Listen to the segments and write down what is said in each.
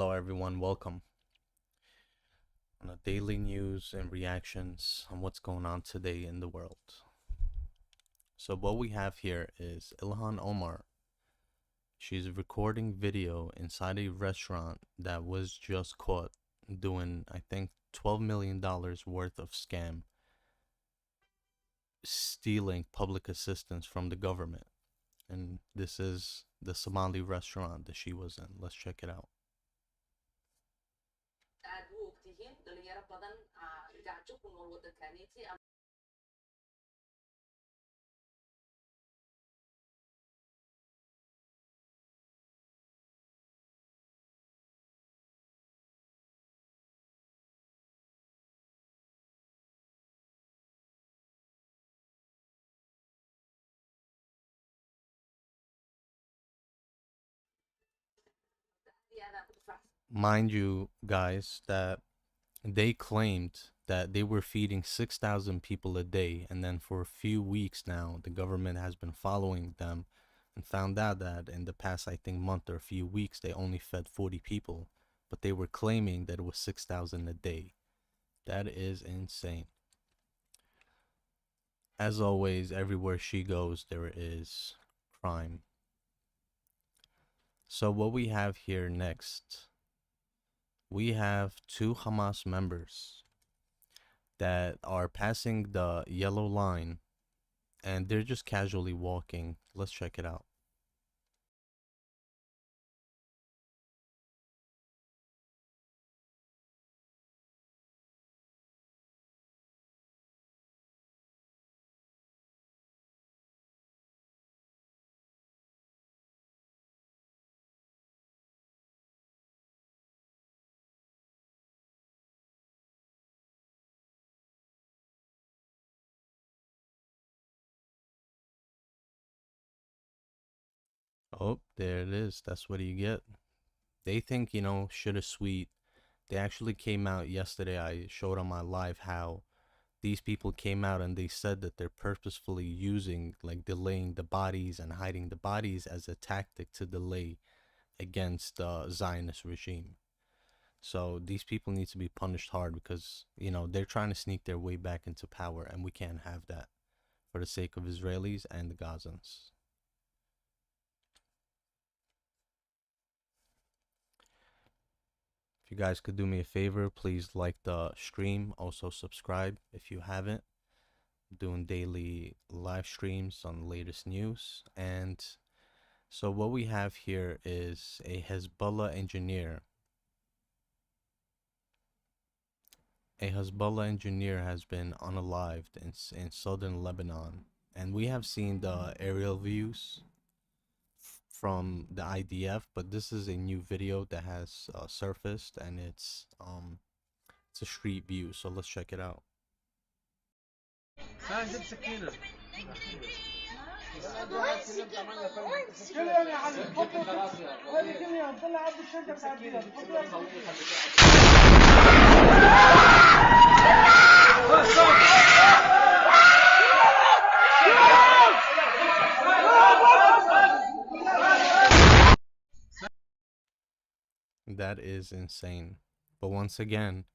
Hello everyone, welcome on a daily news and reactions on what's going on today in the world. So what we have here is Ilhan Omar. She's recording video inside a restaurant that was just caught doing, I think, $12 million worth of scam, stealing public assistance from the government. And this is the Somali restaurant that she was in. Let's check it out. Mind you, guys, that they claimed that they were feeding 6,000 people a day, and then for a few weeks now, the government has been following them and found out that in the past, I think, month or a few weeks, they only fed 40 people, but they were claiming that it was 6,000 a day. That is insane. As always, everywhere she goes, there is crime. So what we have here next, we have two Hamas members that are passing the yellow line and they're just casually walking. Let's check it out. Oh, there it is. That's what you get. They think, shit is sweet. They actually came out yesterday. I showed on my live how these people came out and they said that they're purposefully using, like, delaying the bodies and hiding the bodies as a tactic to delay against the Zionist regime. So these people need to be punished hard because, they're trying to sneak their way back into power, and we can't have that for the sake of Israelis and the Gazans. If you guys could do me a favor, please like the stream. Also subscribe if you haven't. I'm doing daily live streams on the latest news. And so what we have here is a Hezbollah engineer. A Hezbollah engineer has been unalived in southern Lebanon. And we have seen the aerial views from the IDF, but this is a new video that has surfaced, and it's a street view, so let's check it out. That is insane. But once again,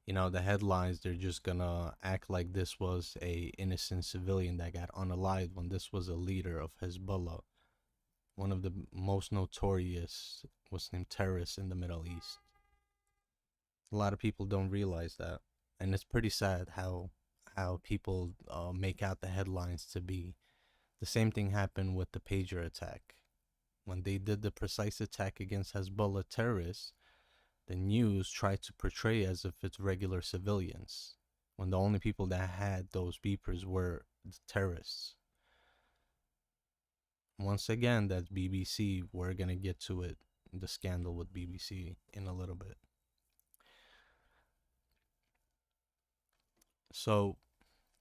the headlines, they're just gonna act like this was a innocent civilian that got unalived when this was a leader of Hezbollah, one of the most notorious Muslim terrorists in the Middle East. A lot of people don't realize that, and it's pretty sad how people make out the headlines to be. The same thing happened with the pager attack. When they did the precise attack against Hezbollah terrorists, the news tried to portray as if it's regular civilians, when the only people that had those beepers were the terrorists. Once again, that's BBC. We're gonna get to it, the scandal with BBC, in a little bit. So,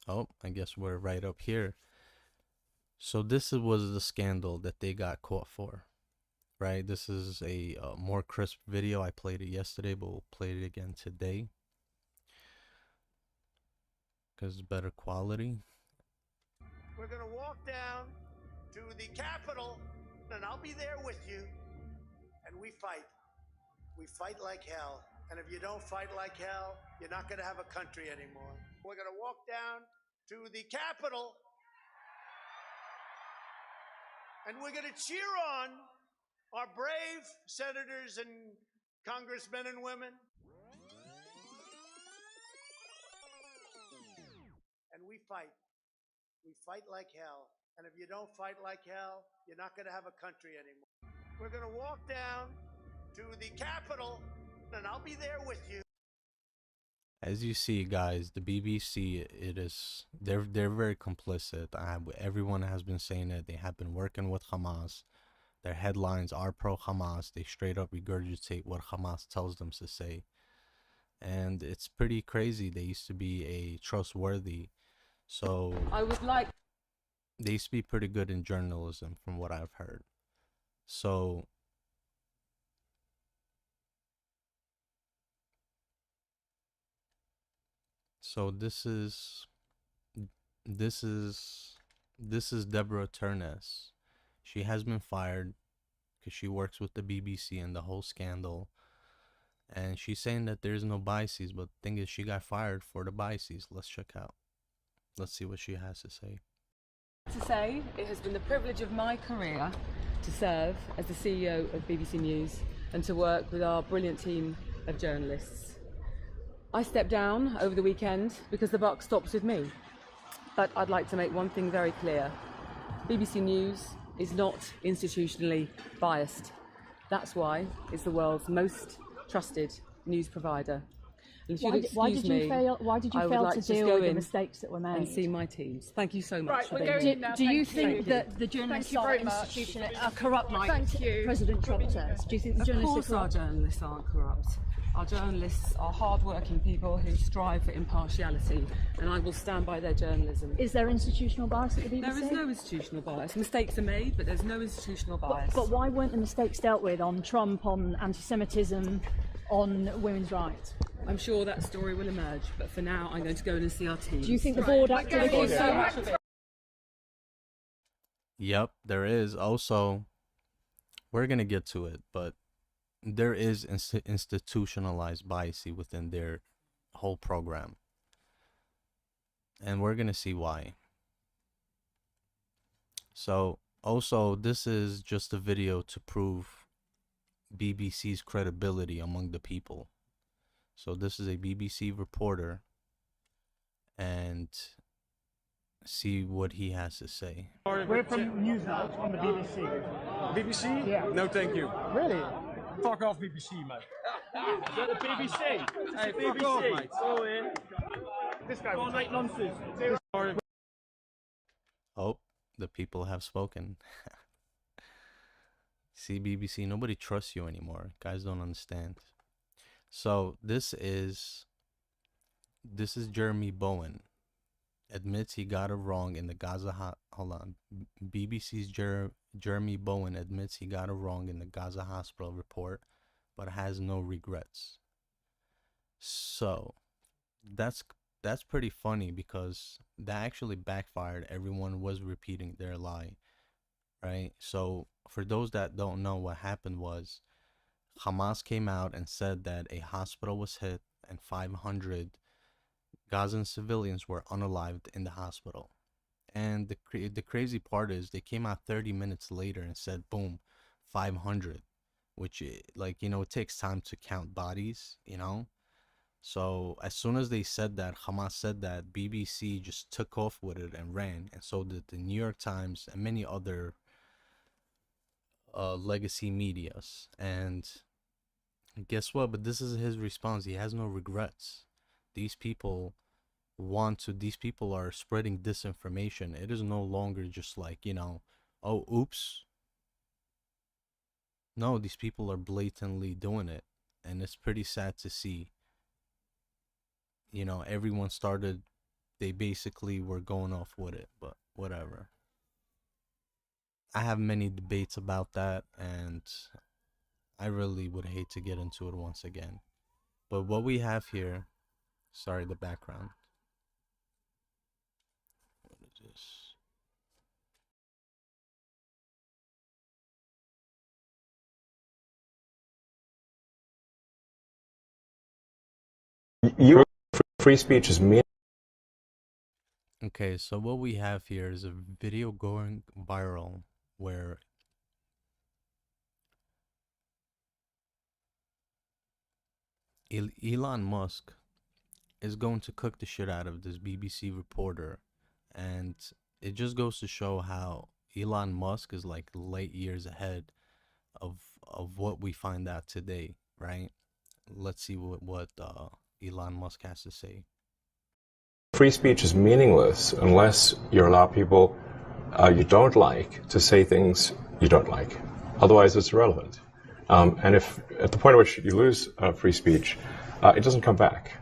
I guess we're right up here. So this was the scandal that they got caught for, right? This is a more crisp video. I played it yesterday, but we'll play it again today because it's better quality. We're going to walk down to the Capitol, and I'll be there with you, and we fight We fight like hell. And if you don't fight like hell, you're not going to have a country anymore. We're going to walk down to the Capitol and we're going to cheer on our brave senators and congressmen and women. And we fight. We fight like hell. And if you don't fight like hell, you're not going to have a country anymore. We're going to walk down to the Capitol, and I'll be there with you. As you see, guys, the BBC, they're very complicit. Everyone has been saying it. They have been working with Hamas. Their headlines are pro-Hamas. They straight up regurgitate what Hamas tells them to say. And it's pretty crazy. They used to be a trustworthy. So they used to be pretty good in journalism from what I've heard. So this is Deborah Turnes. She has been fired because she works with the BBC and the whole scandal. And she's saying that there's no biases, but the thing is, she got fired for the biases. Let's check out. Let's see what she has to say. It has been the privilege of my career to serve as the CEO of BBC News and to work with our brilliant team of journalists. I stepped down over the weekend because the buck stops with me. But I'd like to make one thing very clear. BBC News is not institutionally biased. That's why it's the world's most trusted news provider. Why did you fail to deal with the mistakes that were made? And see my teams. Thank you so much. Do you think that the journalists are institutionally corrupt like President Trump says? Do you think the journalists Of course our journalists aren't corrupt. Our journalists are hard-working people who strive for impartiality, and I will stand by their journalism. Is there institutional bias at the BBC? There is no institutional bias. Mistakes are made, but there's no institutional bias. But why weren't the mistakes dealt with on Trump, on anti-Semitism, on women's rights? I'm sure that story will emerge, but for now I'm going to go in and see our team. Do you think the board acted against so much? Yep, there is. Also, we're going to get to it, but there is institutionalized bias within their whole program. And we're going to see why. So, also, this is just a video to prove BBC's credibility among the people. So this is a BBC reporter, and see what he has to say. We're from Newsnight on the BBC. BBC? Yeah. No, thank you. Really? Fuck off, BBC, mate. Is that the BBC? Hey, fuck off, mate. Go in. This guy will make nonsense. Oh, the people have spoken. See, BBC, nobody trusts you anymore. Guys don't understand. So this is Jeremy Bowen. Admits he got it wrong in the Gaza BBC's Jeremy Bowen admits he got it wrong in the Gaza hospital report, but has no regrets. So that's pretty funny, because that actually backfired. Everyone was repeating their lie, right? So for those that don't know, what happened was Hamas came out and said that a hospital was hit and 500 Gazan civilians were unalived in the hospital. And the crazy part is they came out 30 minutes later and said, boom, 500, which, like, you know, it takes time to count bodies, you know. So as soon as they said that, Hamas said that, BBC just took off with it and ran, and so did the New York Times and many other legacy medias. And guess what? But this is his response. He has no regrets. These people are spreading disinformation. It is no longer just like, you know, oh, oops. No, these people are blatantly doing it, and it's pretty sad to see. You know, they basically were going off with it, but whatever. I have many debates about that, and I really would hate to get into it once again. But what we have here, sorry, the background. What is this? Free speech is meaningless. Okay, so what we have here is a video going viral where Elon Musk is going to cook the shit out of this BBC reporter, and it just goes to show how Elon Musk is like light years ahead of what we find out today, right? Let's see what Elon Musk has to say. Free speech is meaningless unless you allow people you don't like to say things you don't like. Otherwise, it's irrelevant. And if at the point at which you lose free speech, it doesn't come back.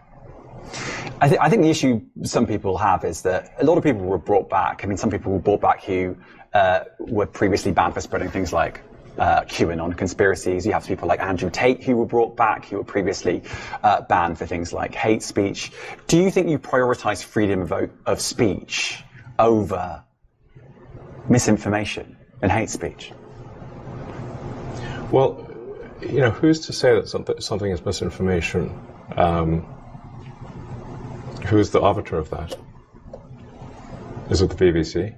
I think the issue some people have is that a lot of people were brought back. I mean, some people were brought back who were previously banned for spreading things like QAnon conspiracies. You have people like Andrew Tate who were brought back, who were previously banned for things like hate speech. Do you think you prioritize freedom of speech over misinformation and hate speech? Well, you know, who's to say that something is misinformation? Who's the arbiter of that? Is it the BBC?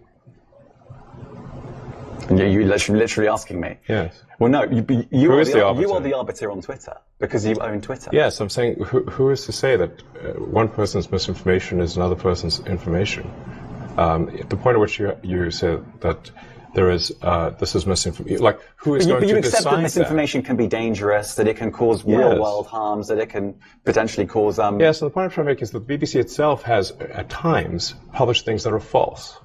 You're literally asking me? Yes. Well, no, you are the arbiter on Twitter, because you own Twitter. Yes, I'm saying, who is to say that one person's misinformation is another person's information? At the point at which you say that there is, this is misinformation, like, who is going to decide that? But you accept that misinformation can be dangerous, that it can cause real-world harms, that it can potentially cause... Yes, so the point I'm trying to make is that the BBC itself has, at times, published things that are false.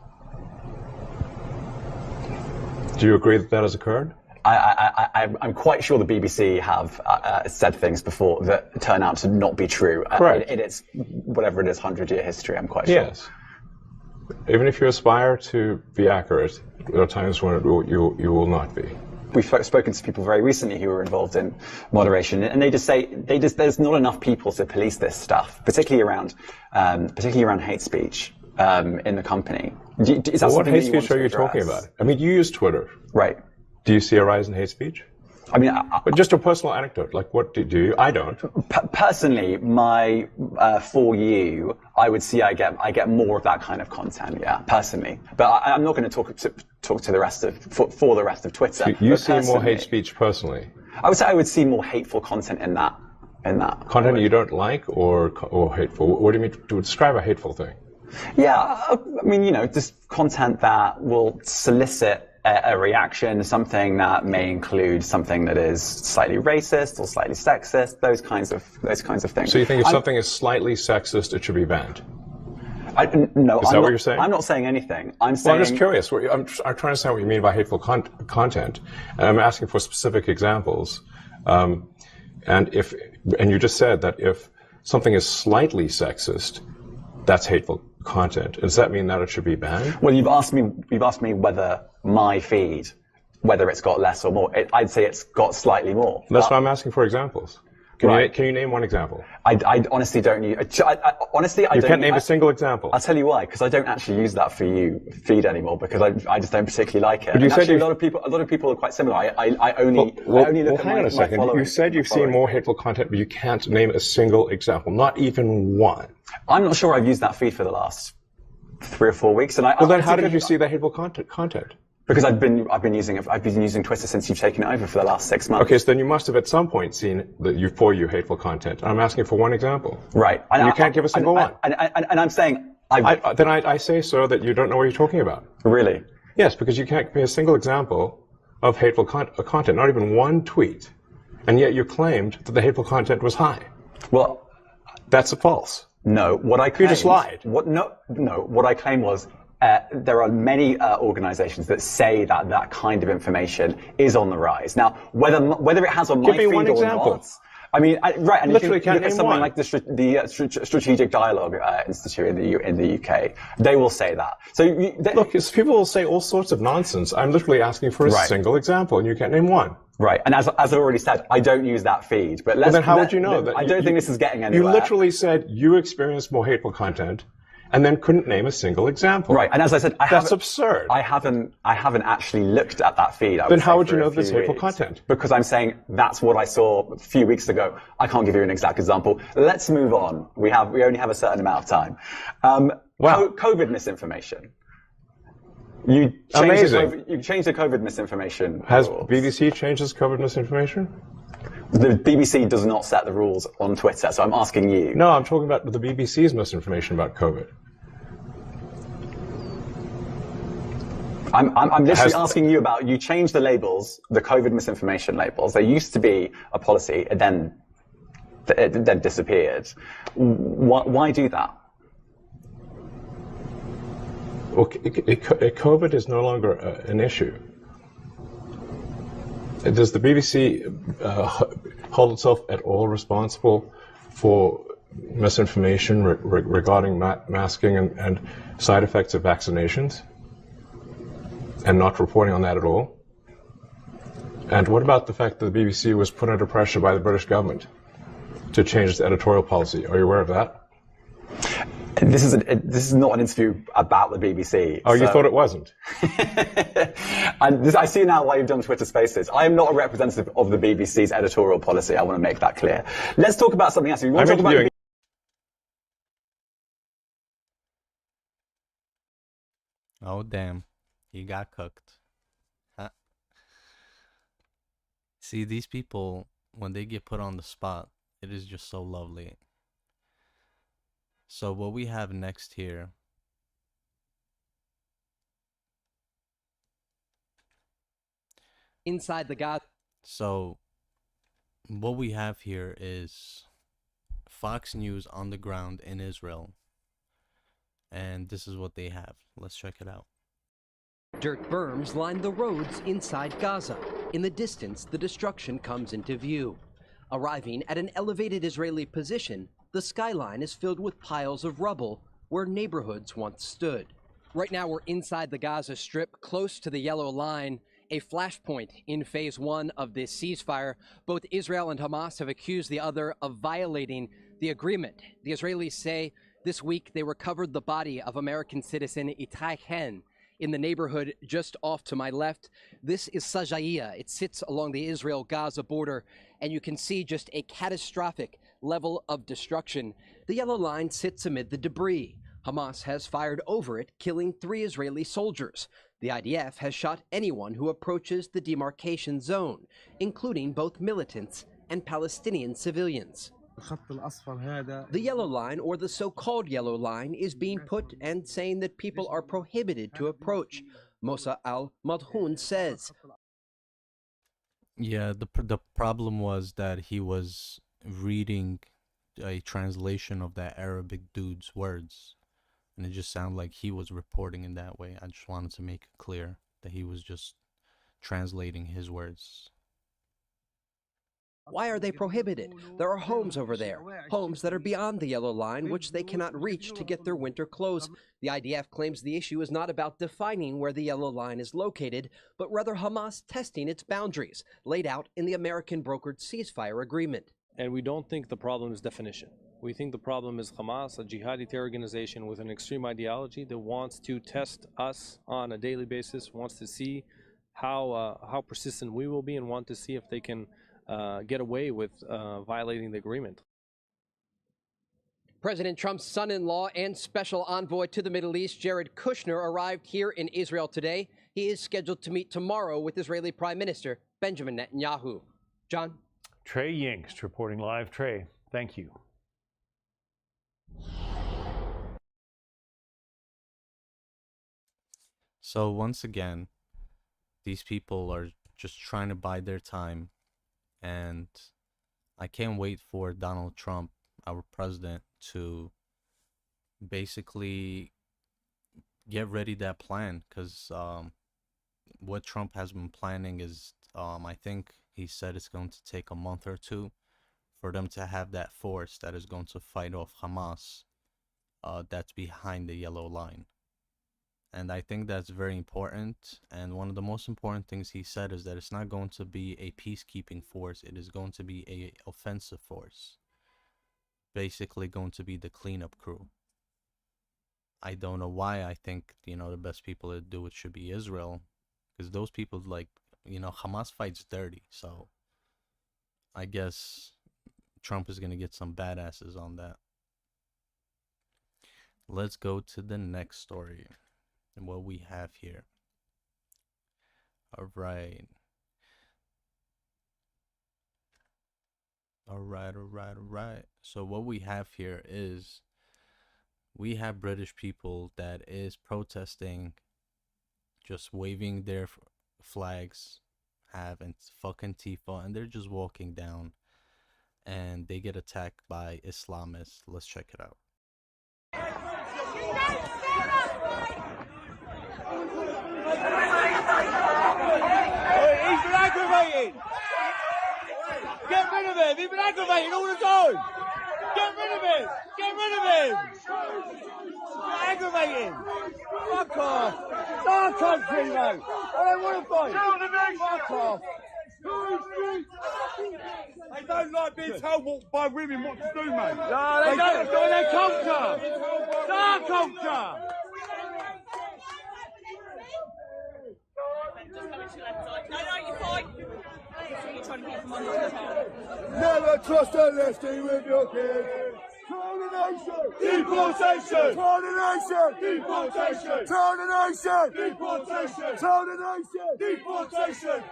Do you agree that that has occurred? I'm quite sure the BBC have said things before that turn out to not be true. Correct. In its, whatever it is, 100-year history, I'm quite sure. Yes. Even if you aspire to be accurate, there are times when you will not be. We've spoken to people very recently who were involved in moderation, and they just say there's not enough people to police this stuff, particularly around hate speech in the company. Is that what hate speech are you talking about? I mean, you use Twitter, right? Do you see a rise in hate speech? I mean, but just a personal anecdote. Like, what do you? I don't. Personally, for you, I would see I get more of that kind of content. Yeah, personally, but I'm not going to talk to the rest of for the rest of Twitter. So you see more hate speech personally? I would say I would see more hateful content in that. Content you don't like or hateful? What do you mean to describe a hateful thing? Yeah, I mean, you know, just content that will solicit a reaction, something that may include something that is slightly racist or slightly sexist, those kinds of things. So you think if something is slightly sexist, it should be banned? No, is that what you're saying? I'm not saying anything. I'm just curious. I'm trying to understand what you mean by hateful content, and I'm asking for specific examples. And you just said that if something is slightly sexist, that's hateful content. Does that mean that it should be banned? Well, you've asked me whether my feed, whether it's got less or more. I'd say it's got slightly more. That's why I'm asking for examples. Can you name one example? I honestly don't use. Honestly, I don't. You can't name a single example. I'll tell you why. Because I don't actually use that for you feed anymore. Because I just don't particularly like it. But you said actually, a lot of people are quite similar. I only look at hang on a second. You said you've seen more hateful content, but you can't name a single example, not even one. I'm not sure I've used that feed for the last 3 or 4 weeks. And then how did you see the hateful content? Because I've been using Twitter since you've taken it over for the last 6 months. Okay, so then you must have at some point seen for you hateful content. I'm asking for one example. Right. And you can't give a single one. And I'm saying I say, sir, that you don't know what you're talking about. Really? Yes, because you can't give me a single example of hateful content, not even one tweet, and yet you claimed that the hateful content was high. Well, that's false. No, what I claimed... You just lied. What I claimed was there are many organizations that say that kind of information is on the rise. Now, whether it has on my feed or not... I mean, right, and literally if you look at something like the Strategic Dialogue Institute in the UK, they will say that. So look, people will say all sorts of nonsense. I'm literally asking for a single example, and you can't name one. Right, and as I've already said, I don't use that feed. But then how would you know that? I don't think this is getting anywhere. You literally said you experienced more hateful content, and then couldn't name a single example. Right, and as I said, that's absurd. I haven't actually looked at that feed. Then how would you know there's hateful content? Because I'm saying that's what I saw a few weeks ago. I can't give you an exact example. Let's move on. We only have a certain amount of time. Wow. COVID misinformation. You changed the COVID misinformation. Has rules. BBC changed its COVID misinformation? The BBC does not set the rules on Twitter, so I'm asking you. No, I'm talking about the BBC's misinformation about COVID. I'm literally asking you about, you changed the labels, the COVID misinformation labels. There used to be a policy, it then disappeared. Why do that? Well, COVID is no longer an issue. Does the BBC hold itself at all responsible for misinformation regarding masking and side effects of vaccinations, and not reporting on that at all? And what about the fact that the BBC was put under pressure by the British government to change its editorial policy? Are you aware of that? This is not an interview about the BBC. Oh, so. You thought it wasn't? I see now why you've done Twitter Spaces. I am not a representative of the BBC's editorial policy. I want to make that clear. Let's talk about something else. We want to talk about Oh, damn. He got cooked. Huh. See, these people, when they get put on the spot, it is just so lovely. So what we have next here inside the Gaza. So what we have here is Fox News on the ground in Israel. And this is what they have. Let's check it out. Dirt berms line the roads inside Gaza. In the distance, the destruction comes into view. Arriving at an elevated Israeli position, the skyline is filled with piles of rubble where neighborhoods once stood. Right now, we're inside the Gaza Strip, close to the yellow line, a flashpoint in phase one of this ceasefire. Both Israel and Hamas have accused the other of violating the agreement. The Israelis say this week they recovered the body of American citizen Itai Hen in the neighborhood just off to my left. This is Sajaiya. It sits along the Israel-Gaza border, and you can see just a catastrophic level of destruction. The yellow line sits amid the debris. Hamas has fired over it, killing 3 Israeli soldiers. The IDF has shot anyone who approaches the demarcation zone, including both militants and Palestinian civilians. The yellow line, or the so-called yellow line, is being put and saying that people are prohibited to approach. Mosa al-Madhoun says. Yeah, the problem was that he was reading a translation of that Arabic dude's words, and it just sounded like he was reporting in that way. I just wanted to make it clear that he was just translating his words. Why are they prohibited? There are homes over there, homes that are beyond the yellow line, which they cannot reach to get their winter clothes. The IDF claims the issue is not about defining where the yellow line is located, but rather Hamas testing its boundaries, laid out in the American-brokered ceasefire agreement. And we don't think the problem is definition. We think the problem is Hamas, a jihadi terror organization with an extreme ideology that wants to test us on a daily basis, wants to see how persistent we will be, and want to see if they can get away with violating the agreement. President Trump's son-in-law and special envoy to the Middle East, Jared Kushner, arrived here in Israel today. He is scheduled to meet tomorrow with Israeli Prime Minister Benjamin Netanyahu. John? Trey Yingst reporting live. Trey, thank you. So once again, these people are just trying to bide their time, and I can't wait for Donald Trump, our president, to basically get ready that plan, because what Trump has been planning is, I think he said it's going to take a month or two for them to have that force that is going to fight off Hamas that's behind the yellow line. And I think that's very important. And one of the most important things he said is that it's not going to be a peacekeeping force. It is going to be a offensive force. Basically going to be the cleanup crew. I don't know why. I think, the best people to do it should be Israel, because those people, like, Hamas fights dirty. So I guess Trump is gonna get some badasses on that. Let's go to the next story and what we have here. All right. All right, all right, all right. So what we have here is we have British people that is protesting, just waving their flags, having fucking Tifa, and they're just walking down, and they get attacked by Islamists. Let's check it out. He's been aggravating! Get rid of him! He's been aggravating all the time! Get rid of him! Get rid of him! He's aggravating! Fuck off! It's our country, mate! I don't want to fight! Fuck off! They don't like being told by women what to do, mate. No, they don't. It's not their culture. It's our culture. No, you're fine. You're trying to keep them under control. Never trust a lesson with your kids. Termination! Deportation! Termination! Deportation! Termination! Deportation! Termination! Deportation!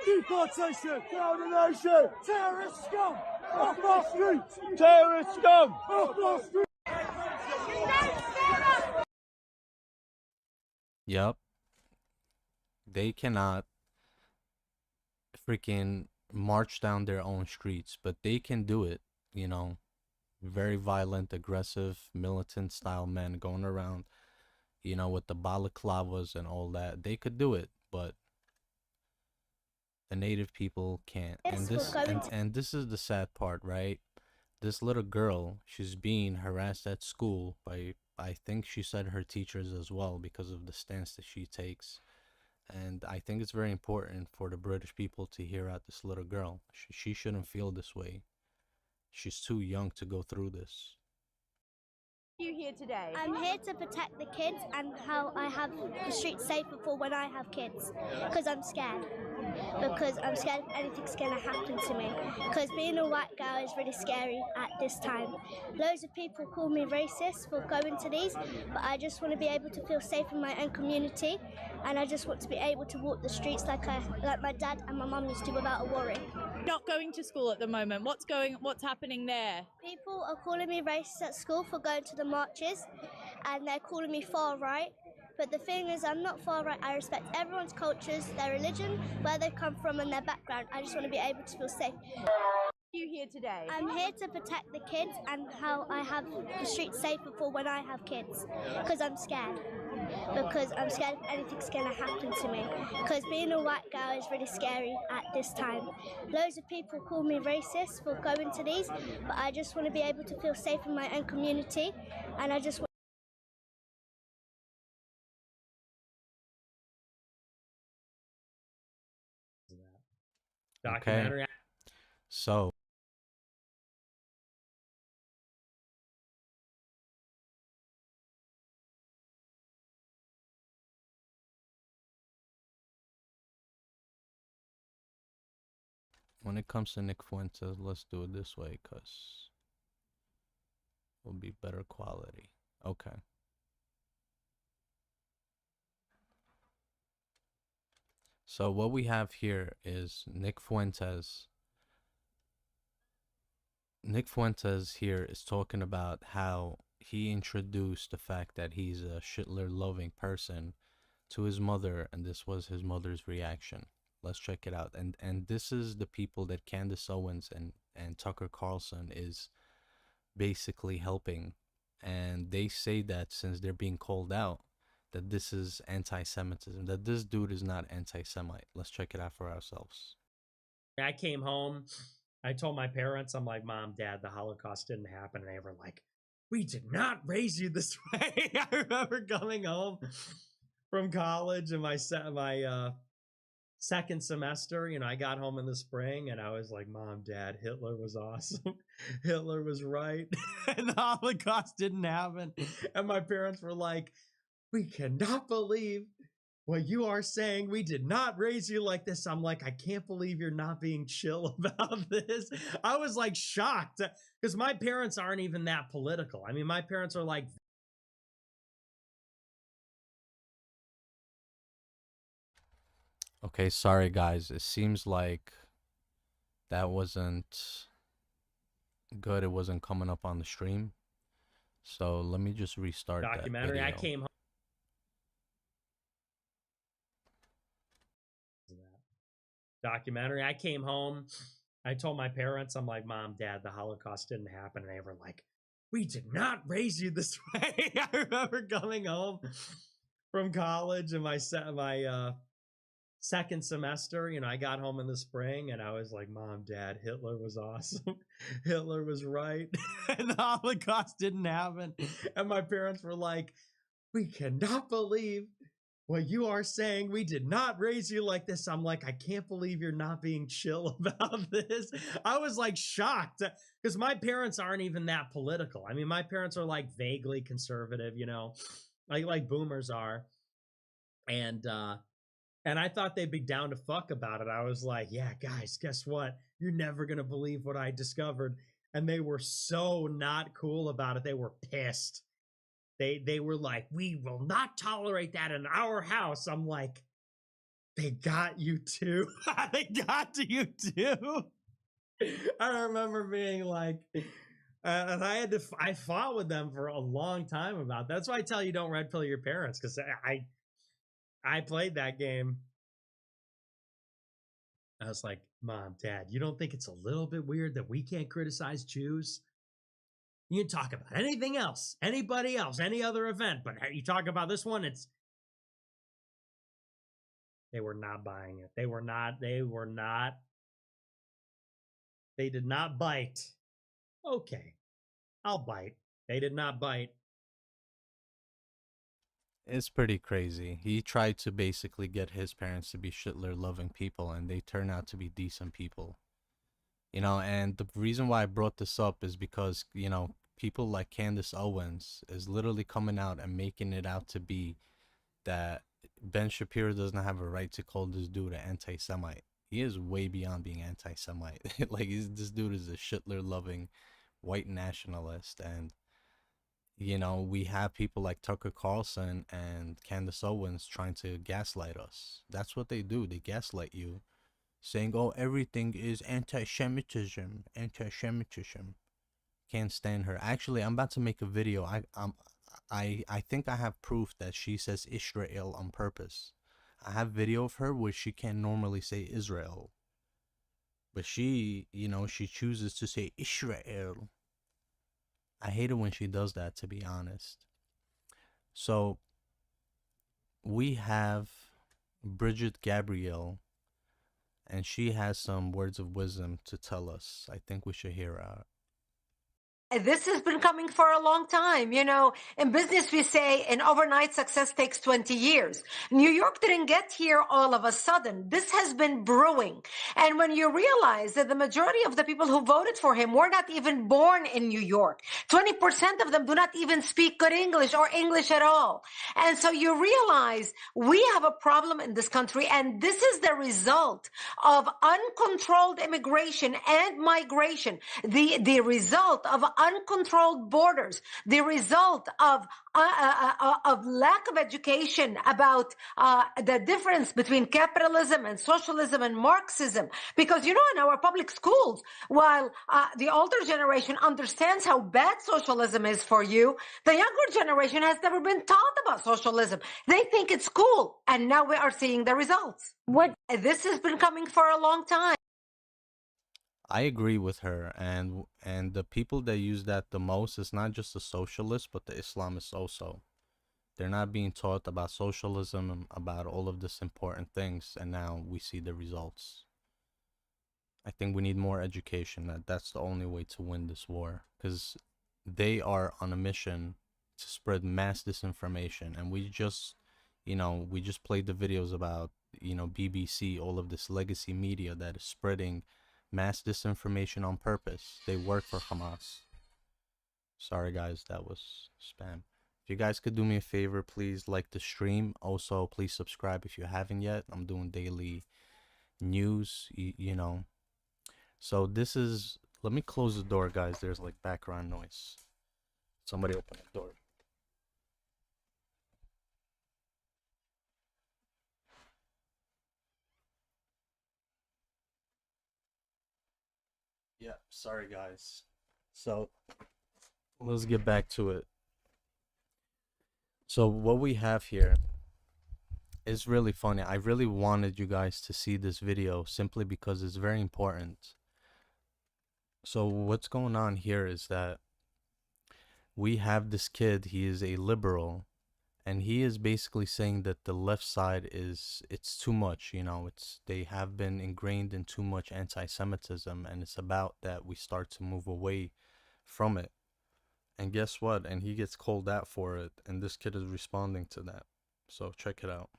Deportation! Termination! Terrorist scum! Off our streets! Terrorist scum! Off our streets! Yup. They cannot freaking march down their own streets, but they can do it, very violent, aggressive, militant style men going around, with the balaclavas and all that. They could do it, but the native people can't. And this is the sad part, right? This little girl, she's being harassed at school by, I think she said, her teachers as well, because of the stance that she takes. And I think it's very important for the British people to hear out this little girl. She shouldn't feel this way. She's too young to go through this. You here today? I'm here to protect the kids and how I have the streets safer for when I have kids. Because I'm scared. Because I'm scared if anything's going to happen to me. Because being a white girl is really scary at this time. Loads of people call me racist for going to these, but I just want to be able to feel safe in my own community, and I just want to be able to walk the streets like my dad and my mum used to without a worry. Not going to school at the moment. What's happening there? People are calling me racist at school for going to the marches, and they're calling me far right. But the thing is, I'm not far right. I respect everyone's cultures, their religion, where they come from, and their background. I just want to be able to feel safe. You here today? I'm here to protect the kids and how I have the streets safer for when I have kids. Because I'm scared. Because I'm scared if anything's going to happen to me. Because being a white girl is really scary at this time. Loads of people call me racist for going to these, but I just want to be able to feel safe in my own community, and I just want documentary. Okay. So when it comes to Nick Fuentes, let's do it this way, because it'll be better quality. Okay. So what we have here is Nick Fuentes. Nick Fuentes here is talking about how he introduced the fact that he's a Hitler-loving person to his mother, and this was his mother's reaction. Let's check it out. And this is the people that Candace Owens and Tucker Carlson is basically helping. And they say that since they're being called out, that this is anti-Semitism, that this dude is not anti-Semite. Let's check it out for ourselves. I came home, I told my parents, I'm like, Mom, Dad, the Holocaust didn't happen. And they were like, we did not raise you this way. I remember coming home from college, and my second semester, I got home in the spring and I was like, Mom, Dad, Hitler was awesome. Hitler was right. And the Holocaust didn't happen. And my parents were like, we cannot believe what you are saying. We did not raise you like this. I'm like, I can't believe you're not being chill about this. I was like shocked because my parents aren't even that political. I mean, my parents are like, Okay, sorry guys. It seems like that wasn't good. It wasn't coming up on the stream. So let me just restart that documentary. video. I came home. Documentary. I came home. I told my parents, I'm like, Mom, Dad, the Holocaust didn't happen. And they were like, we did not raise you this way. I remember coming home from college and my second semester, I got home in the spring and I was like, Mom, Dad, Hitler was awesome. Hitler was right. And the Holocaust didn't happen. And my parents were like, we cannot believe what you are saying. We did not raise you like this. I'm like, I can't believe you're not being chill about this. I was like shocked because my parents aren't even that political. I mean, my parents are like vaguely conservative, like boomers are. And I thought they'd be down to fuck about it. I was like, yeah, guys, guess what? You're never going to believe what I discovered. And they were so not cool about it. They were pissed. They were like, we will not tolerate that in our house. I'm like, they got you too. They got to you too. I remember being like, and I fought with them for a long time about that. That's why I tell you don't red pill your parents, because I played that game. I was like, Mom, Dad, you don't think it's a little bit weird that we can't criticize Jews? You can talk about anything else, anybody else, any other event, but you talk about this one, they were not buying it. They did not bite. Okay, I'll bite. They did not bite. It's pretty crazy. He tried to basically get his parents to be Hitler-loving people, and they turn out to be decent people. And the reason why I brought this up is because, people like Candace Owens is literally coming out and making it out to be that Ben Shapiro doesn't have a right to call this dude an anti-Semite. He is way beyond being anti-Semite. Like, this dude is a Hitler-loving white nationalist, and we have people like Tucker Carlson and Candace Owens trying to gaslight us. That's what they do. They gaslight you, saying, oh, everything is anti-Semitism. Can't stand her. Actually, I'm about to make a video. I think I have proof that she says Israel on purpose. I have video of her where she can't normally say Israel, but she chooses to say Israel. I hate it when she does that, to be honest. So we have Bridget Gabrielle, and she has some words of wisdom to tell us. I think we should hear her. This has been coming for a long time. In business, we say an overnight success takes 20 years. New York didn't get here all of a sudden. This has been brewing. And when you realize that the majority of the people who voted for him were not even born in New York, 20% of them do not even speak good English or English at all. And so you realize we have a problem in this country, and this is the result of uncontrolled immigration and migration, the result of uncontrolled borders, the result of lack of education about the difference between capitalism and socialism and Marxism. Because, in our public schools, while the older generation understands how bad socialism is for you, the younger generation has never been taught about socialism. They think it's cool. And now we are seeing the results. This has been coming for a long time. I agree with her, and the people that use that the most is not just the socialists, but the Islamists also. They're not being taught about socialism and about all of these important things, and now we see the results. I think we need more education. That's the only way to win this war, because they are on a mission to spread mass disinformation, and we just played the videos about BBC, all of this legacy media that is spreading mass disinformation on purpose. They work for Hamas. Sorry guys, that was spam. If you guys could do me a favor, please like the stream. Also, please subscribe if you haven't yet. I'm doing daily news, So this is, let me close the door, guys. There's like background noise. Somebody open the door. Yeah, sorry guys. So let's get back to it. So what we have here is really funny. I really wanted you guys to see this video simply because it's very important. So what's going on here is that we have this kid, he is a liberal, and he is basically saying that the left side it's too much, they have been ingrained in too much anti-Semitism, and it's about that we start to move away from it. And guess what? And he gets called out for it, and this kid is responding to that. So check it out.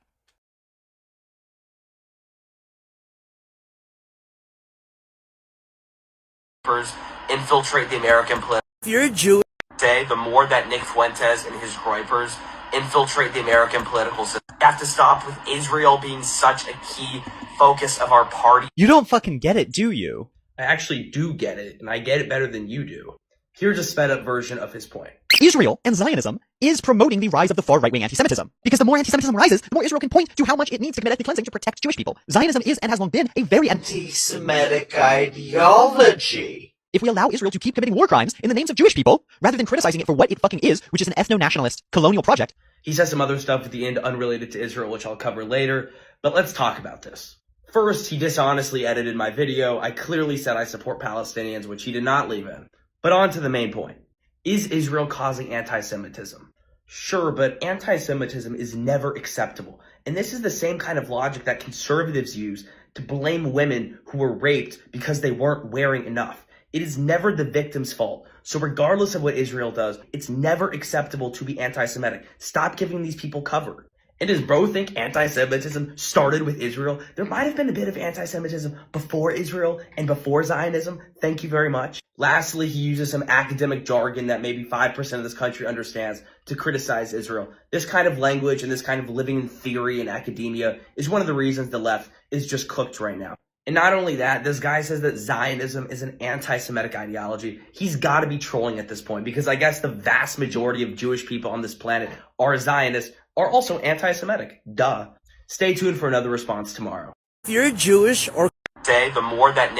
Infiltrate the American political. If you're a Jew, say the more that Nick Fuentes and his groypers infiltrate the American political system, we have to stop with Israel being such a key focus of our party. You don't fucking get it, do you? I actually do get it, and I get it better than you do. Here's a sped up version of his point. Israel and Zionism is promoting the rise of the far right-wing anti-Semitism. Because the more anti-Semitism rises, the more Israel can point to how much it needs to commit ethnic cleansing to protect Jewish people. Zionism is and has long been a very anti-Semitic ideology. If we allow Israel to keep committing war crimes in the names of Jewish people, rather than criticizing it for what it fucking is, which is an ethno-nationalist colonial project. He says some other stuff at the end unrelated to Israel, which I'll cover later, but let's talk about this. First, he dishonestly edited my video. I clearly said I support Palestinians, which he did not leave in. But on to the main point. Is Israel causing anti-Semitism? Sure, but anti-Semitism is never acceptable. And this is the same kind of logic that conservatives use to blame women who were raped because they weren't wearing enough. It is never the victim's fault. So regardless of what Israel does, it's never acceptable to be anti-Semitic. Stop giving these people cover. And does bro think anti-Semitism started with Israel? There might have been a bit of anti-Semitism before Israel and before Zionism. Thank you very much. Lastly, he uses some academic jargon that maybe 5% of this country understands to criticize Israel. This kind of language and this kind of living in theory in academia is one of the reasons the left is just cooked right now. And not only that, this guy says that Zionism is an anti-Semitic ideology. He's got to be trolling at this point because I guess the vast majority of Jewish people on this planet are Zionists, are also anti-Semitic. Duh. Stay tuned for another response tomorrow. If you're Jewish or say the more that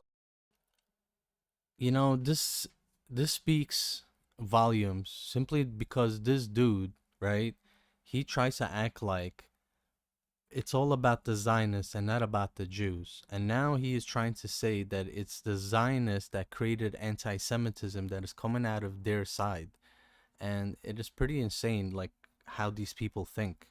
this speaks volumes simply because this dude, right? He tries to act like it's all about the Zionists and not about the Jews. And now he is trying to say that it's the Zionists that created anti-Semitism that is coming out of their side. And it is pretty insane, like, how these people think.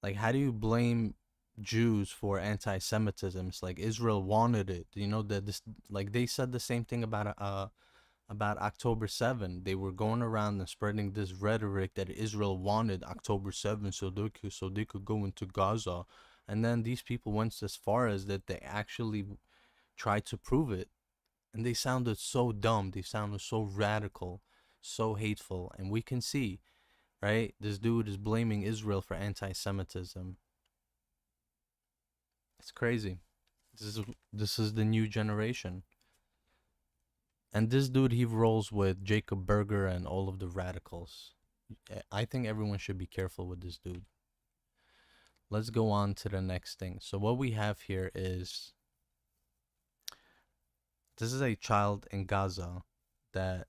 Like, how do you blame Jews for anti-Semitism? It's like Israel wanted it. That this, like, they said the same thing about October 7. They were going around and spreading this rhetoric that Israel wanted October 7 so they could go into Gaza. And then these people went as far as that they actually tried to prove it. And they sounded so dumb. They sounded so radical, so hateful. And we can see, right? This dude is blaming Israel for anti-Semitism. It's crazy. This is the new generation. And this dude, he rolls with Jacob Berger and all of the radicals. I think everyone should be careful with this dude. Let's go on to the next thing. So what we have here is, this is a child in Gaza that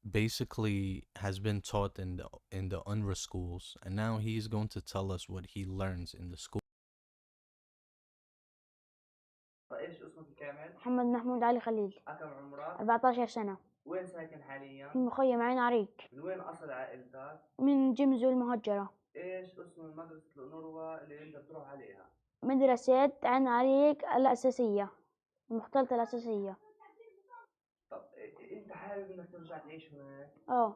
basically has been taught in the UNRWA schools, and now he's going to tell us what he learns in the school. ايش اسمك الكامل؟ محمد محمود علي خليل. كم عمرك؟ 14 سنة. وين ساكن حاليا؟ في مخيم عين عريق. من وين أصل عائلتك؟ من جمزو المهجرة. ايش اسم مدرسة الأونروا اللي أنت بتروح عليها؟ مدرسة عين عريق الأساسية، المختلطة الأساسية. طب أنت حابب إنك ترجع تعيش هناك؟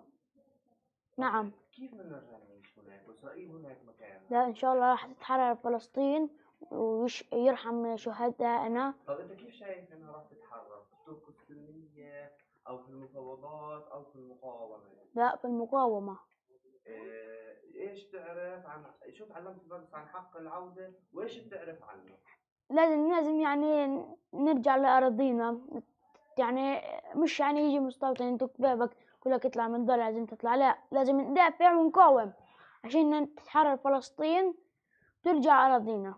نعم. كيف بدنا نرجع نعيش هناك؟ وإسرائيل هناك مكان؟ لا إن شاء الله راح تتحرر فلسطين ويرحم شهدائنا. طب انت كيف شايف انها راح تتحرر؟ في الطرق السلمية او في المفاوضات او في المقاومة؟ لا، في المقاومة. ايش تعرف عن شو تعلمت المدرسة عن حق العودة وايش بتعرف عنه؟ لازم يعني نرجع لأراضينا، يعني مش يعني يجي مستوطن انتو كبابك كلك يطلع من دول لازم تطلع، لا لازم ندافع ونقاوم عشان تتحرر فلسطين ترجع أراضينا.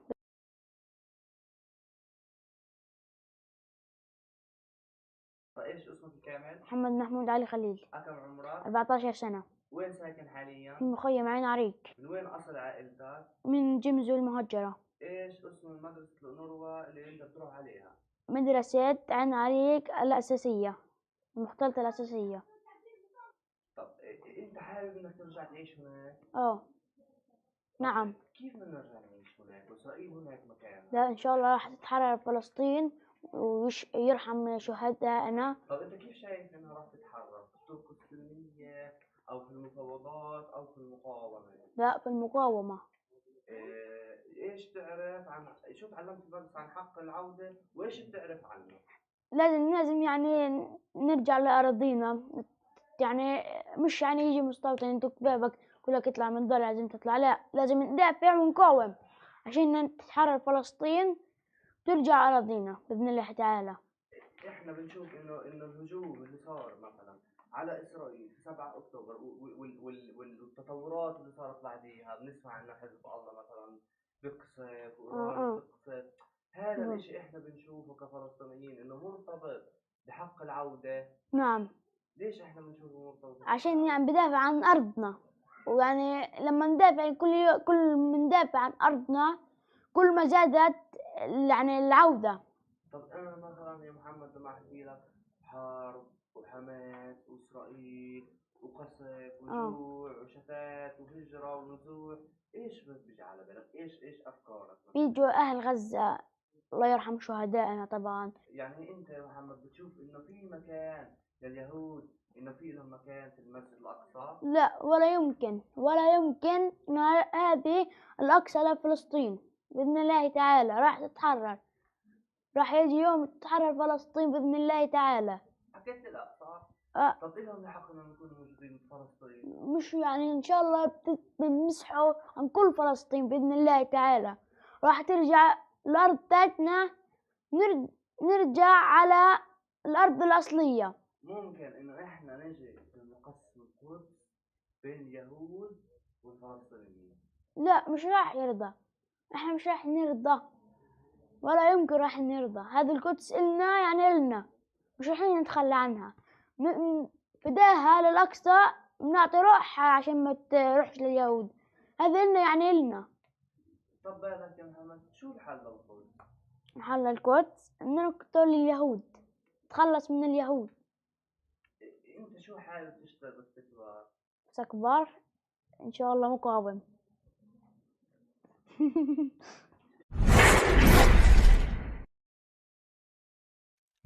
ايش اسمك الكامل؟ محمد محمود علي خليل. كم عمرك؟ 14 سنة. وين ساكن حاليا؟ في مخيم عين عريق. من وين اصل عائلتك؟ من جمزو المهجرة. ايش اسم مدرسة الأونروا اللي انت بتروح عليها؟ مدرسة عين عريق الأساسية، المختلطة الأساسية. طب انت حابب انك ترجع تعيش هناك؟ نعم. كيف بدنا نرجع نعيش هناك واسرائيل هناك مكان؟ لا ان شاء الله راح تتحرر فلسطين ويرحم شهدائنا. طب انت كيف شايف انها راح تتحرر؟ في الطرق السلمية او في المفاوضات او في المقاومة؟ لا، في المقاومة. ايش تعرف عن شو تعلمت المدرسة عن حق العودة وايش بتعرف عنه؟ لازم يعني نرجع لأراضينا، يعني مش يعني يجي مستوطن انتو كبابك كلك يطلع من دول لازم تطلع، لا لازم ندافع ونقاوم عشان تتحرر فلسطين ترجع أراضينا بإذن الله تعالى. احنا بنشوف انه الهجوم اللي صار مثلا على اسرائيل في 7 اكتوبر والتطورات اللي صارت بعديها، بنسمع انه حزب الله مثلا بقصف وايران بتقصف. هذا الاشي احنا بنشوفه كفلسطينيين انه مرتبط بحق العودة. نعم. ليش احنا بنشوفه مرتبط؟ عشان يعني بدافع عن أرضنا، ويعني لما ندافع كل ما ندافع عن أرضنا كل ما زادت يعني العودة. طب انا مثلا يا محمد لما احكي لك حرب وحماس واسرائيل وقصف وجوع وشتات وهجرة ونزوح، ايش بيجي على بالك؟ ايش افكارك؟ بيجوا أهل غزة الله يرحم شهدائنا طبعا. يعني انت يا محمد بتشوف انه في مكان لليهود، انه في لهم مكان في المسجد الاقصى؟ لا، ولا يمكن إن هذه الأقصى لفلسطين بإذن الله تعالى راح تتحرر، راح يجي يوم تتحرر فلسطين بإذن الله تعالى. حكيت الأقصى. طب إلهم الحق إنهم يكونوا موجودين بفلسطين؟ مش يعني إن شاء الله بنمسحوا عن كل فلسطين بإذن الله تعالى، راح ترجع الأرض تاعتنا، نرجع على الأرض الأصلية. ممكن إنه إحنا نجي نقسم القدس بين اليهود والفلسطينيين؟ لا، مش راح يرضى، إحنا مش راح نرضى ولا يمكن راح نرضى. هذه القدس إلنا يعني إلنا، مش راح نتخلى عنها. فداها للأقصى بنعطي روحها عشان ما تروحش لليهود، هذا إلنا يعني إلنا. طب بالك يا محمد شو الحل للقدس؟ حل القدس إن نقتل اليهود، نتخلص من اليهود. أنت شو حابب تشتغل باستكبار؟ استكبار إن شاء الله مقاوم.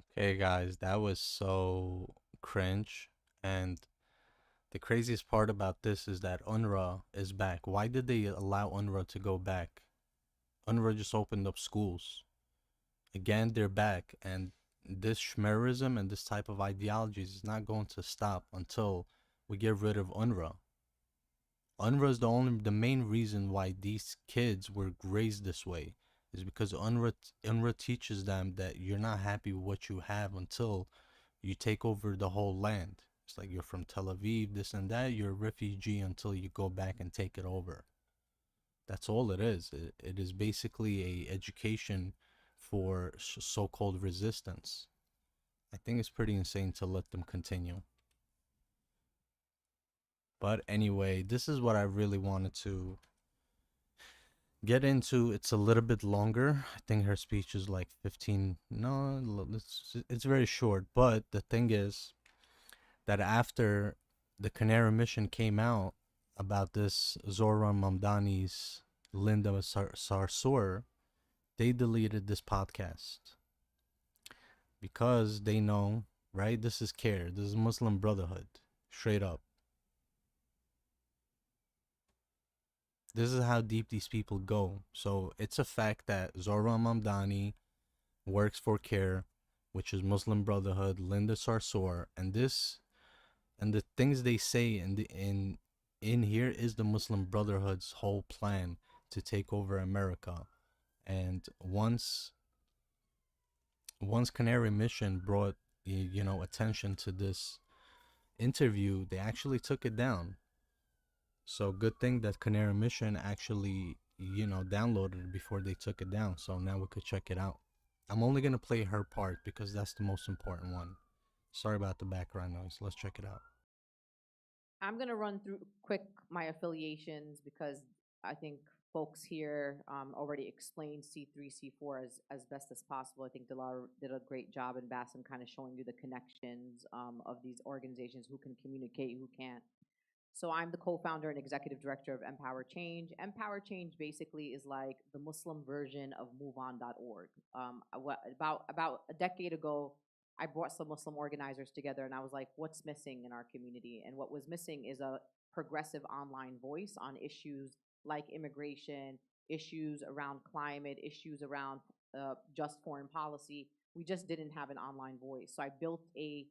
Okay, guys, that was so cringe. And the craziest part about this is that UNRWA is back. Why did they allow UNRWA to go back? UNRWA just opened up schools. Again, they're back. And this Shmerism and this type of ideologies is not going to stop until we get rid of UNRWA. UNRWA is the main reason why these kids were raised this way, is because UNRWA teaches them that you're not happy with what you have until you take over the whole land. It's like you're from Tel Aviv, this and that, you're a refugee until you go back and take it over. That's all it is. It is basically a education for so-called resistance. I think it's pretty insane to let them continue. But anyway, this is what I really wanted to get into. It's a little bit longer. I think her speech is like 15. No, it's very short. But the thing is that after the Canary mission came out about this Zohran Mamdani's Linda Sarsour, they deleted this podcast because they know, right? This is CARE. This is Muslim Brotherhood. Straight up. This is how deep these people go. So it's a fact that Zora Mamdani works for CARE, which is Muslim Brotherhood, Linda Sarsour, and the things they say in here is the Muslim Brotherhood's whole plan to take over America. And once Canary Mission brought attention to this interview, they actually took it down. So good thing that Canary Mission actually downloaded it before they took it down, so now we could check it out. I'm only gonna play her part because that's the most important one. Sorry about the background noise. Let's check it out. I'm going to run through quick my affiliations because I think folks here already explained C3, C4 as best as possible. I think Dilar did a great job in Bassem kind of showing you the connections of these organizations, who can communicate, who can't. So I'm the co-founder and executive director of Empower Change. Empower Change basically is like the Muslim version of MoveOn.org. About a decade ago, I brought some Muslim organizers together and I was like, what's missing in our community? And what was missing is a progressive online voice on issues like immigration, issues around climate, issues around just foreign policy. We just didn't have an online voice. So I built a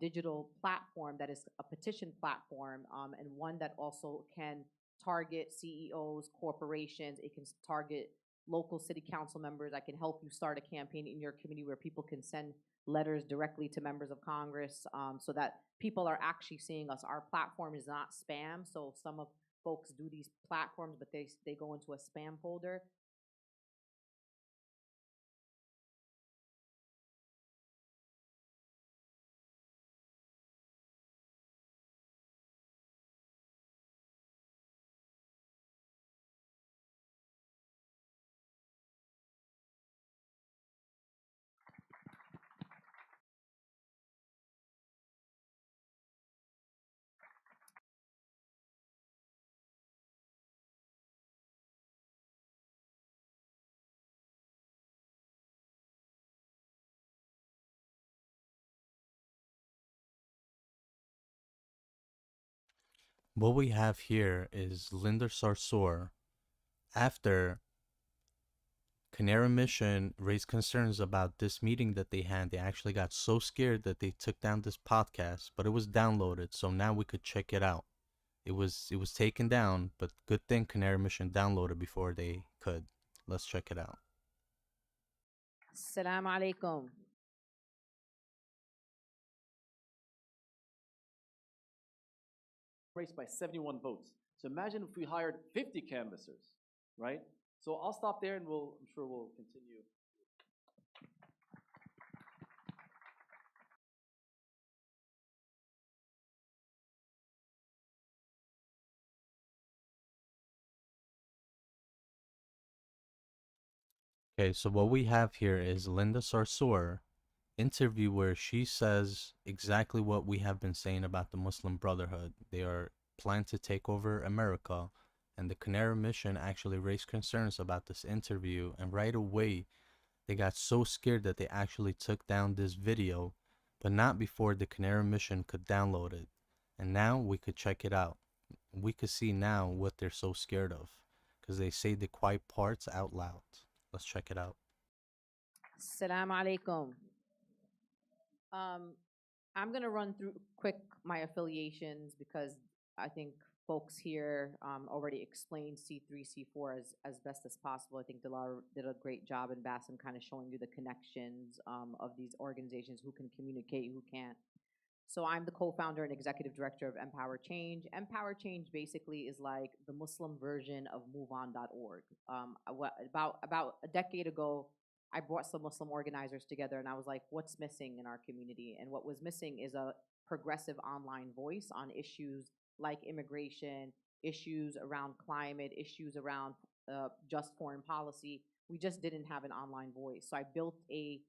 digital platform that is a petition platform, and one that also can target CEOs, corporations. It can target local city council members. I can help you start a campaign in your community where people can send letters directly to members of Congress, so that people are actually seeing us. Our platform is not spam, so some of folks do these platforms, but they go into a spam folder. What we have here is Linda Sarsour after Canary Mission raised concerns about this meeting that they had. They actually got so scared that they took down this podcast, but it was downloaded, so now we could check it out. It was taken down, but good thing Canary Mission downloaded before they could. Let's check it out. Assalamu alaikum. Raised by 71 votes. So imagine if we hired 50 canvassers, right? So I'll stop there and I'm sure we'll continue. Okay, so what we have here is Linda Sarsour interview where she says exactly what we have been saying about the Muslim Brotherhood. They are planning to take over America, and the Canary Mission actually raised concerns about this interview, and right away they got so scared that they actually took down this video, but not before the Canary Mission could download it. And now we could check it out. We could see now what they're so scared of, because they say the quiet parts out loud. Let's check it out. Assalamu alaikum. I'm going to run through quick my affiliations because I think folks here already explained C3, C4 as best as possible. I think Dilar did a great job in Bassem kind of showing you the connections of these organizations, who can communicate, who can't. So I'm the co-founder and executive director of Empower Change. Empower Change basically is like the Muslim version of MoveOn.org. About a decade ago, I brought some Muslim organizers together and I was like, what's missing in our community? And what was missing is a progressive online voice on issues like immigration, issues around climate, issues around just foreign policy. We just didn't have an online voice. So I built a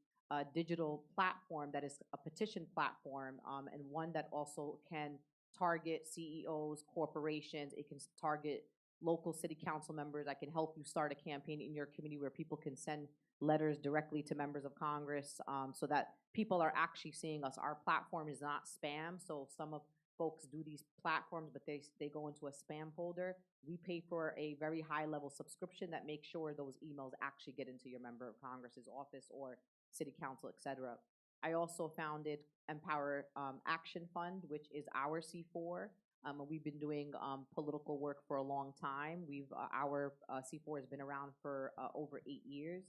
digital platform that is a petition platform, and one that also can target CEOs, corporations. It can target local city council members. I can help you start a campaign in your community where people can send letters directly to members of Congress, so that people are actually seeing us. Our platform is not spam, so some of folks do these platforms, but they go into a spam folder. We pay for a very high level subscription that makes sure those emails actually get into your member of Congress's office or city council, et cetera. I also founded Empower Action Fund, which is our C4. We've been doing political work for a long time. Our C4 has been around for over 8 years.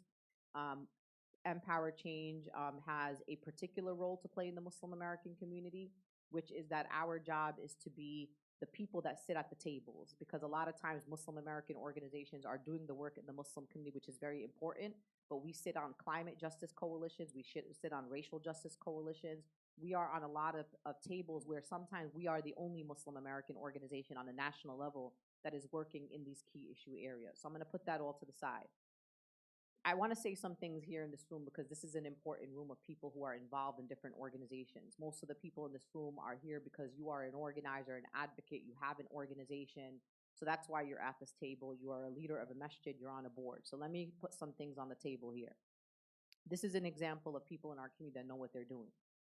Empower Change has a particular role to play in the Muslim American community, which is that our job is to be the people that sit at the tables, because a lot of times Muslim American organizations are doing the work in the Muslim community, which is very important, but we sit on climate justice coalitions, we sit on racial justice coalitions. We are on a lot of tables where sometimes we are the only Muslim American organization on a national level that is working in these key issue areas. So I'm gonna put that all to the side. I want to say some things here in this room because this is an important room of people who are involved in different organizations. Most of the people in this room are here because you are an organizer, an advocate, you have an organization. So that's why you're at this table. You are a leader of a masjid, you're on a board. So let me put some things on the table here. This is an example of people in our community that know what they're doing.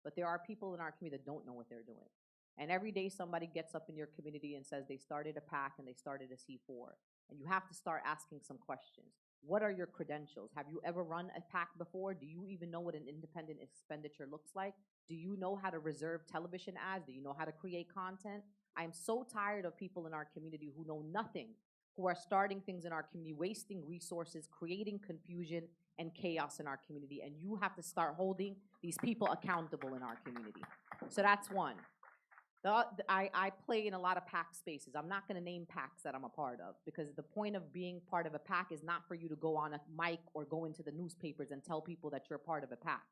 But there are people in our community that don't know what they're doing. And every day somebody gets up in your community and says they started a PAC and they started a C4. And you have to start asking some questions. What are your credentials? Have you ever run a PAC before? Do you even know what an independent expenditure looks like? Do you know how to reserve television ads? Do you know how to create content? I am so tired of people in our community who know nothing, who are starting things in our community, wasting resources, creating confusion and chaos in our community. And you have to start holding these people accountable in our community. So that's one. I play in a lot of PAC spaces. I'm not going to name PACs that I'm a part of, because the point of being part of a PAC is not for you to go on a mic or go into the newspapers and tell people that you're a part of a PAC.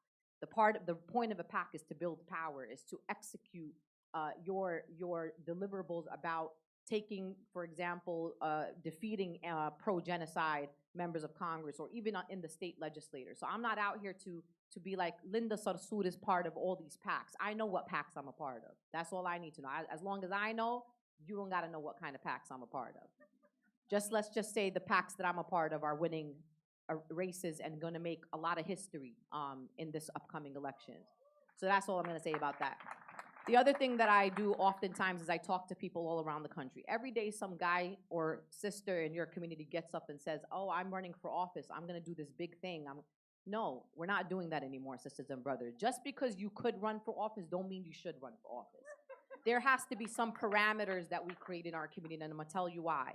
The point of a PAC is to build power, is to execute your deliverables about taking, for example, defeating pro-genocide members of Congress or even in the state legislature. So I'm not out here to be like Linda Sarsour is part of all these PACs. I know what PACs I'm a part of. That's all I need to know. As long as I know, you don't got to know what kind of PACs I'm a part of. Let's just say the PACs that I'm a part of are winning races and going to make a lot of history in this upcoming election. So that's all I'm going to say about that. The other thing that I do oftentimes is I talk to people all around the country. Every day some guy or sister in your community gets up and says, oh, I'm running for office. I'm going to do this big thing. No, we're not doing that anymore, sisters and brothers. Just because you could run for office don't mean you should run for office. There has to be some parameters that we create in our community, and I'm going to tell you why.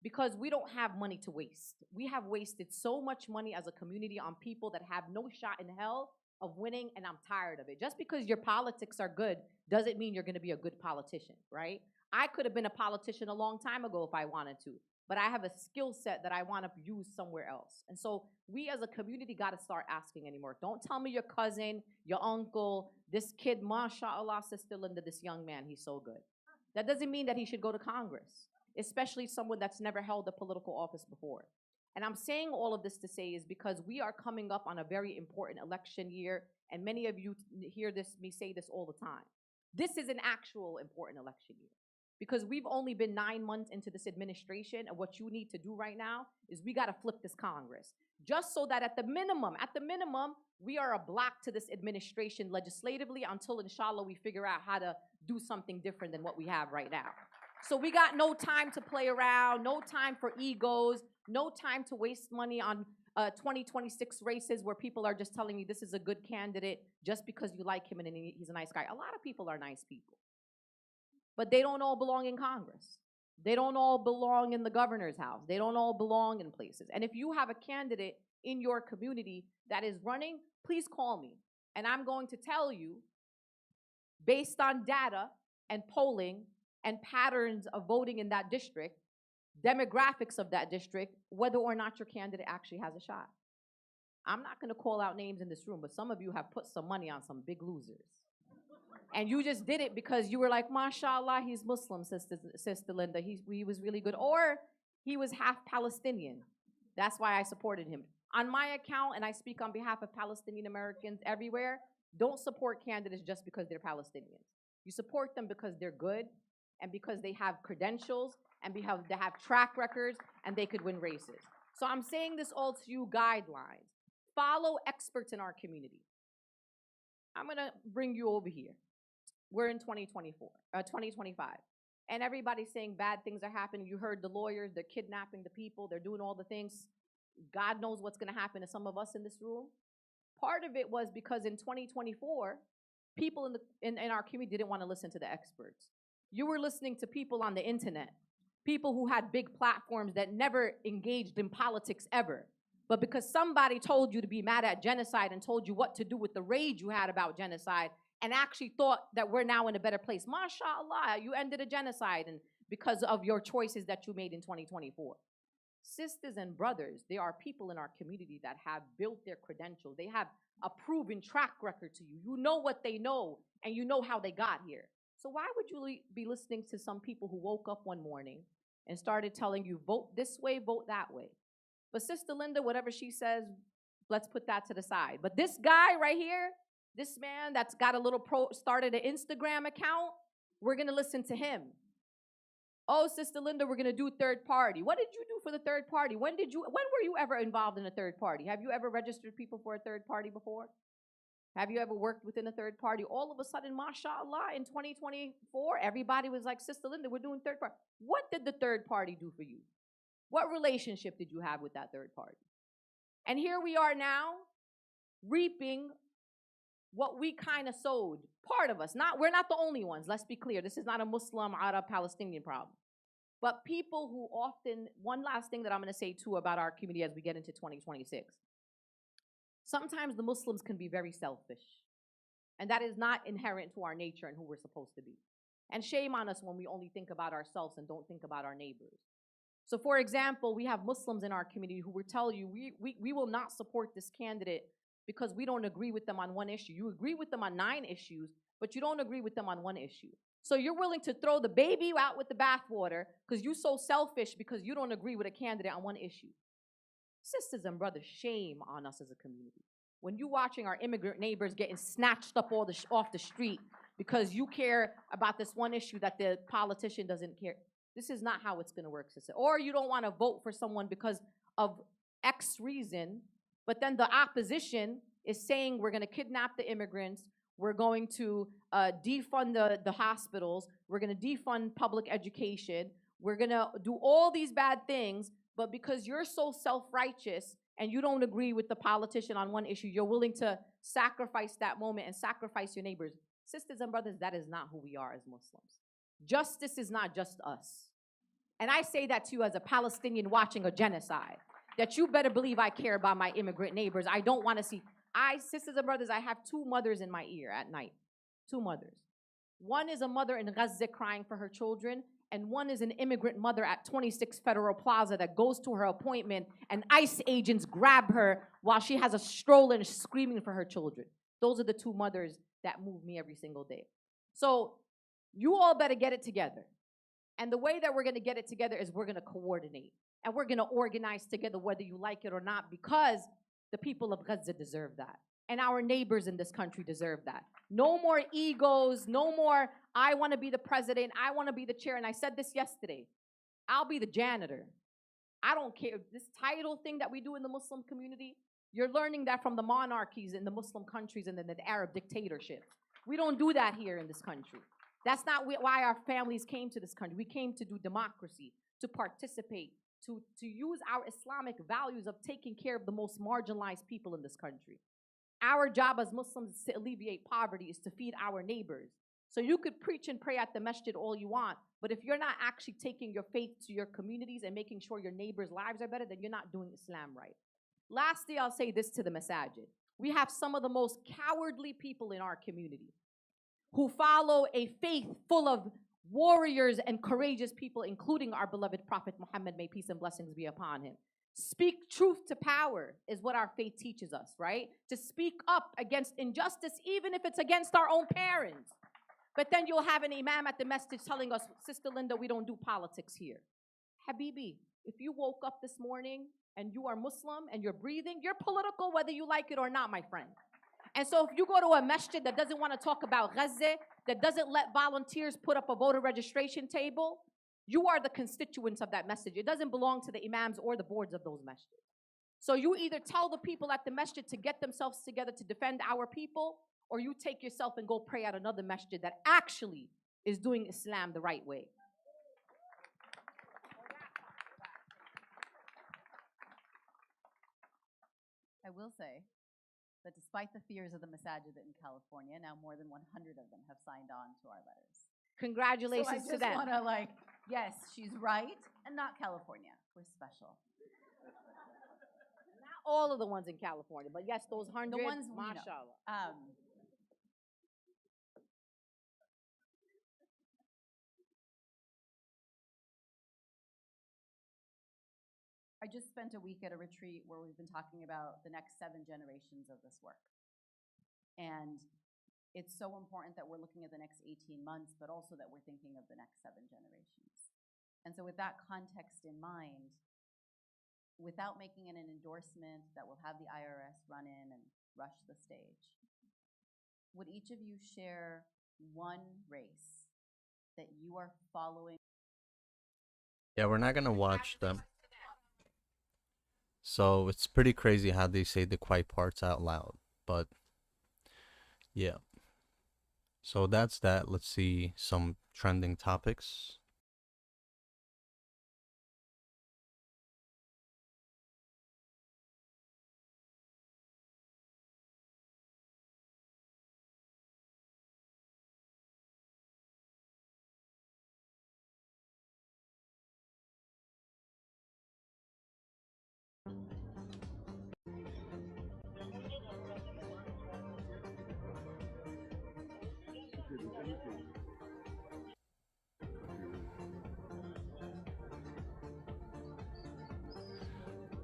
Because we don't have money to waste. We have wasted so much money as a community on people that have no shot in hell of winning, and I'm tired of it. Just because your politics are good doesn't mean you're going to be a good politician, right? I could have been a politician a long time ago if I wanted to, but I have a skill set that I want to use somewhere else. And so we as a community got to start asking anymore. Don't tell me your cousin, your uncle, this kid, mashallah, Sister Linda, this young man, he's so good. That doesn't mean that he should go to Congress, especially someone that's never held a political office before. And I'm saying all of this to say is because we are coming up on a very important election year, and many of you hear me say this all the time. This is an actual important election year, because we've only been 9 months into this administration, and what you need to do right now is we got to flip this Congress, just so that at the minimum, we are a block to this administration legislatively until, inshallah, we figure out how to do something different than what we have right now. So we got no time to play around, no time for egos, no time to waste money on 2026 races where people are just telling you this is a good candidate just because you like him and he's a nice guy. A lot of people are nice people, but they don't all belong in Congress. They don't all belong in the governor's house. They don't all belong in places. And if you have a candidate in your community that is running, please call me. And I'm going to tell you, based on data and polling and patterns of voting in that district, demographics of that district, whether or not your candidate actually has a shot. I'm not going to call out names in this room, but some of you have put some money on some big losers. And you just did it because you were like, mashallah, he's Muslim, Sister Linda. He was really good. Or he was half Palestinian. That's why I supported him. On my account, and I speak on behalf of Palestinian Americans everywhere, don't support candidates just because they're Palestinians. You support them because they're good and because they have credentials and they have track records and they could win races. So I'm saying this all to you, guidelines. Follow experts in our community. I'm going to bring you over here. we're in 2025. And everybody's saying bad things are happening. You heard the lawyers, they're kidnapping the people, they're doing all the things. God knows what's going to happen to some of us in this room. Part of it was because in 2024, people in our community didn't want to listen to the experts. You were listening to people on the internet, people who had big platforms that never engaged in politics ever. But because somebody told you to be mad at genocide and told you what to do with the rage you had about genocide and actually thought that we're now in a better place. MashaAllah, you ended a genocide and because of your choices that you made in 2024. Sisters and brothers, there are people in our community that have built their credentials. They have a proven track record to you. You know what they know, and you know how they got here. So why would you be listening to some people who woke up one morning and started telling you, vote this way, vote that way? But Sister Linda, whatever she says, let's put that to the side. But this guy right here, this man that's got a little started an Instagram account, we're going to listen to him. Oh, Sister Linda, we're going to do third party. What did you do for the third party? When were you ever involved in a third party? Have you ever registered people for a third party before? Have you ever worked within a third party? All of a sudden, mashallah, in 2024, everybody was like, Sister Linda, we're doing third party. What did the third party do for you? What relationship did you have with that third party? And here we are now, reaping what we kind of sowed. Part of us. We're not the only ones. Let's be clear. This is not a Muslim, Arab, Palestinian problem. But people who often, one last thing that I'm going to say too about our community as we get into 2026. Sometimes the Muslims can be very selfish. And that is not inherent to our nature and who we're supposed to be. And shame on us when we only think about ourselves and don't think about our neighbors. So for example, we have Muslims in our community who will tell you, we will not support this candidate because we don't agree with them on one issue. You agree with them on 9 issues, but you don't agree with them on one issue. So you're willing to throw the baby out with the bathwater because you're so selfish because you don't agree with a candidate on one issue. Sisters and brothers, shame on us as a community. When you're watching our immigrant neighbors getting snatched up off the street because you care about this one issue that the politician doesn't care. This is not how it's going to work, sister. Or you don't want to vote for someone because of X reason, but then the opposition is saying we're going to kidnap the immigrants, we're going to defund the hospitals, we're going to defund public education, we're going to do all these bad things, but because you're so self-righteous and you don't agree with the politician on one issue, you're willing to sacrifice that moment and sacrifice your neighbors. Sisters and brothers, that is not who we are as Muslims. Justice is not just us. And I say that to you as a Palestinian watching a genocide, that you better believe I care about my immigrant neighbors. I don't want to see, sisters and brothers, I have 2 mothers in my ear at night. 2 mothers. One is a mother in Gaza crying for her children, and one is an immigrant mother at 26 Federal Plaza that goes to her appointment and ICE agents grab her while she has a stroller and is screaming for her children. Those are the 2 mothers that move me every single day. So you all better get it together. And the way that we're going to get it together is we're going to coordinate. And we're going to organize together whether you like it or not, because the people of Gaza deserve that. And our neighbors in this country deserve that. No more egos, no more, I want to be the president, I want to be the chair. And I said this yesterday, I'll be the janitor. I don't care. This title thing that we do in the Muslim community, you're learning that from the monarchies in the Muslim countries and then the Arab dictatorships. We don't do that here in this country. That's not why our families came to this country. We came to do democracy, to participate, to use our Islamic values of taking care of the most marginalized people in this country. Our job as Muslims is to alleviate poverty, is to feed our neighbors. So you could preach and pray at the masjid all you want, but if you're not actually taking your faith to your communities and making sure your neighbors' lives are better, then you're not doing Islam right. Lastly, I'll say this to the masajid. We have some of the most cowardly people in our community who follow a faith full of warriors and courageous people, including our beloved Prophet Muhammad, may peace and blessings be upon him. Speak truth to power is what our faith teaches us, right? To speak up against injustice, even if it's against our own parents. But then you'll have an imam at the masjid telling us, Sister Linda, we don't do politics here. Habibi, if you woke up this morning and you are Muslim and you're breathing, you're political whether you like it or not, my friend. And so if you go to a masjid that doesn't want to talk about Gaza, that doesn't let volunteers put up a voter registration table, you are the constituents of that masjid. It doesn't belong to the imams or the boards of those masjids. So you either tell the people at the masjid to get themselves together to defend our people, or you take yourself and go pray at another masjid that actually is doing Islam the right way. I will say that despite the fears of the masajid in California, now more than 100 of them have signed on to our letters. Congratulations so I to them. just want to yes, she's right, and not California. We're special. Not all of the ones in California, but yes, those 100, The ones we know. mashallah. I just spent a week at a retreat where we've been talking about the next 7 generations of this work. And it's so important that we're looking at the next 18 months, but also that we're thinking of the next 7 generations. And so with that context in mind, without making it an endorsement that will have the IRS run in and rush the stage, would each of you share one race that you are following? Yeah, we're not gonna watch them. So it's pretty crazy how they say the quiet parts out loud. But yeah. So that's that. Let's see some trending topics.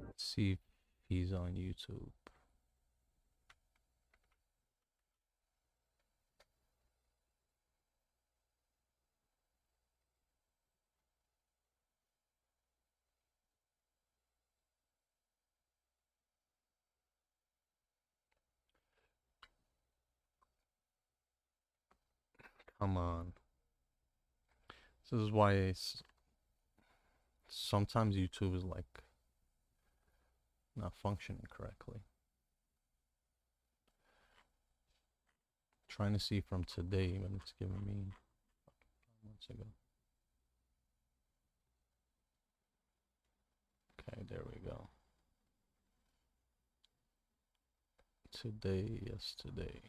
Let's see if he's on YouTube. Come on. This is why sometimes YouTube is like not functioning correctly. Trying to see from today, but it's giving me months ago. Okay, there we go. Today, yesterday.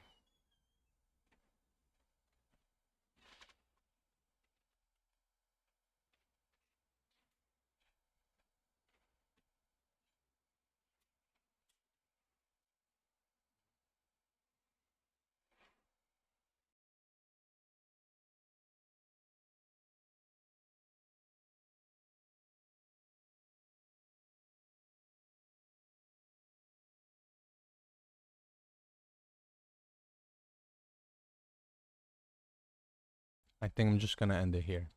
I think I'm just gonna end it here.